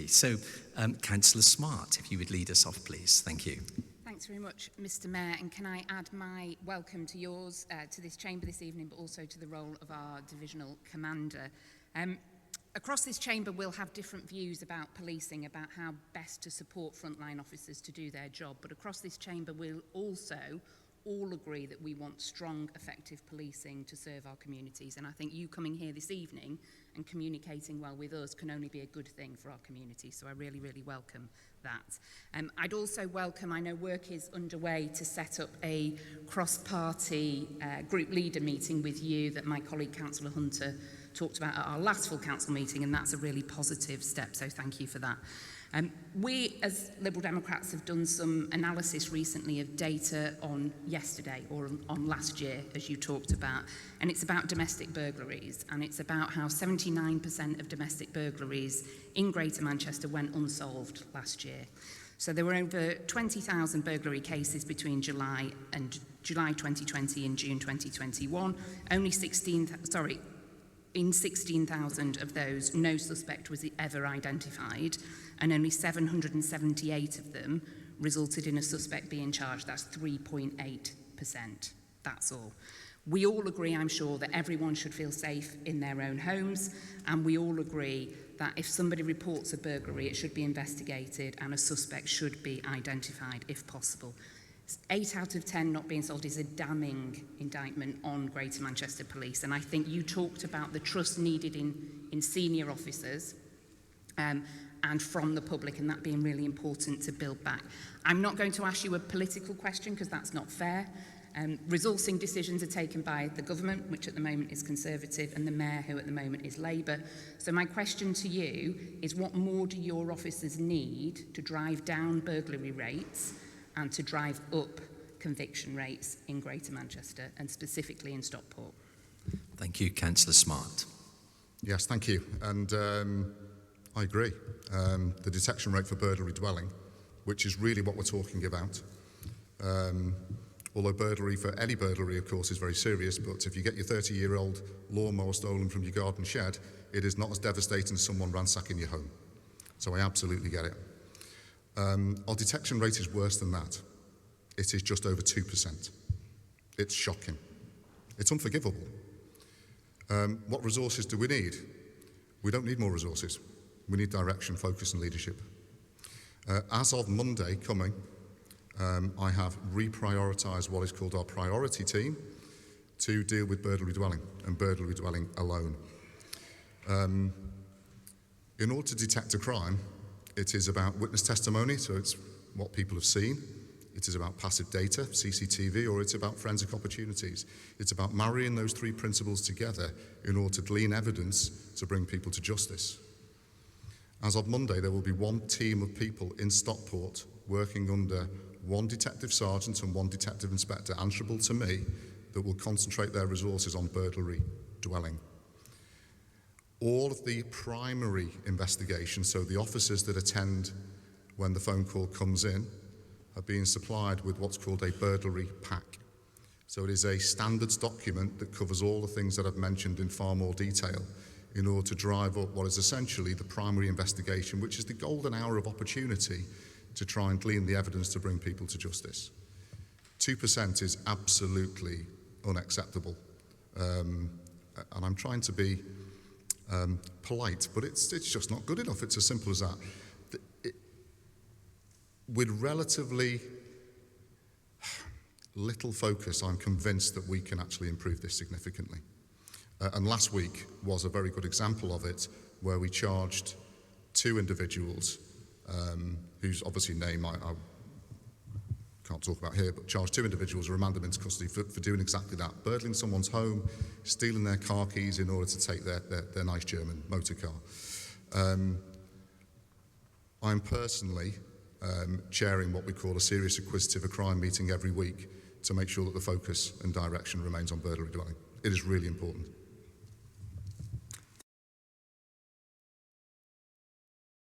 So, Councillor Smart, if you would lead us off, please. Thank you. Thanks very much, Mr. Mayor, and can I add my welcome to yours, to this chamber this evening, but also to the role of our divisional commander. Across this chamber, we'll have different views about policing, about how best to support frontline officers to do their job, but across this chamber, we'll also all agree that we want strong, effective policing to serve our communities, and I think you coming here this evening and communicating well with us can only be a good thing for our community, so I really, really welcome that. I'd also welcome, I know work is underway to set up a cross-party group leader meeting with you that my colleague Councillor Hunter talked about at our last full council meeting, and that's a really positive step, so thank you for that. We, as Liberal Democrats, have done some analysis recently of data on yesterday, or on last year, as you talked about, and it's about domestic burglaries, and it's about how 79% of domestic burglaries in Greater Manchester went unsolved last year. So there were over 20,000 burglary cases between July 2020 and June 2021. Only 16,000 of those, no suspect was ever identified, and only 778 of them resulted in a suspect being charged. That's 3.8%. That's all. We all agree, I'm sure, that everyone should feel safe in their own homes, and we all agree that if somebody reports a burglary, it should be investigated and a suspect should be identified if possible. 8 out of 10 not being solved is a damning indictment on Greater Manchester Police, and I think you talked about the trust needed in senior officers and from the public, and that being really important to build back. I'm not going to ask you a political question because that's not fair. Resourcing decisions are taken by the government, which at the moment is Conservative, and the Mayor, who at the moment is Labour. So my question to you is, what more do your officers need to drive down burglary rates and to drive up conviction rates in Greater Manchester, and specifically in Stockport? Thank you, Councillor Smart. Yes, thank you. And I agree. The detection rate for burglary dwelling, which is really what we're talking about, although burglary, for any burglary, of course, is very serious, but if you get your 30-year-old lawnmower stolen from your garden shed, it is not as devastating as someone ransacking your home. So I absolutely get it. Our detection rate is worse than that. It is just over 2%. It's shocking. It's unforgivable. What resources do we need? We don't need more resources. We need direction, focus and leadership. As of Monday coming, I have reprioritised what is called our priority team to deal with burglary dwelling, and burglary dwelling alone. In order to detect a crime, it is about witness testimony, so it's what people have seen. It is about passive data, CCTV, or it's about forensic opportunities. It's about marrying those three principles together in order to glean evidence to bring people to justice. As of Monday, there will be one team of people in Stockport working under one detective sergeant and one detective inspector answerable to me that will concentrate their resources on burglary dwelling. All of the primary investigations, so the officers that attend when the phone call comes in, are being supplied with what's called a burglary pack. So it is a standards document that covers all the things that I've mentioned in far more detail in order to drive up what is essentially the primary investigation, which is the golden hour of opportunity to try and glean the evidence to bring people to justice. 2% is absolutely unacceptable. And I'm trying to be polite, but it's just not good enough. It's as simple as that. With relatively little focus, I'm convinced that we can actually improve this significantly. And last week was a very good example of it, where we charged 2 individuals, whose obviously name I can't talk about here, but charged 2 individuals, remand them into custody for doing exactly that, burgling someone's home, stealing their car keys in order to take their nice German motor car. I'm personally chairing what we call a serious acquisitive of crime meeting every week to make sure that the focus and direction remains on burglary dwelling. It is really important.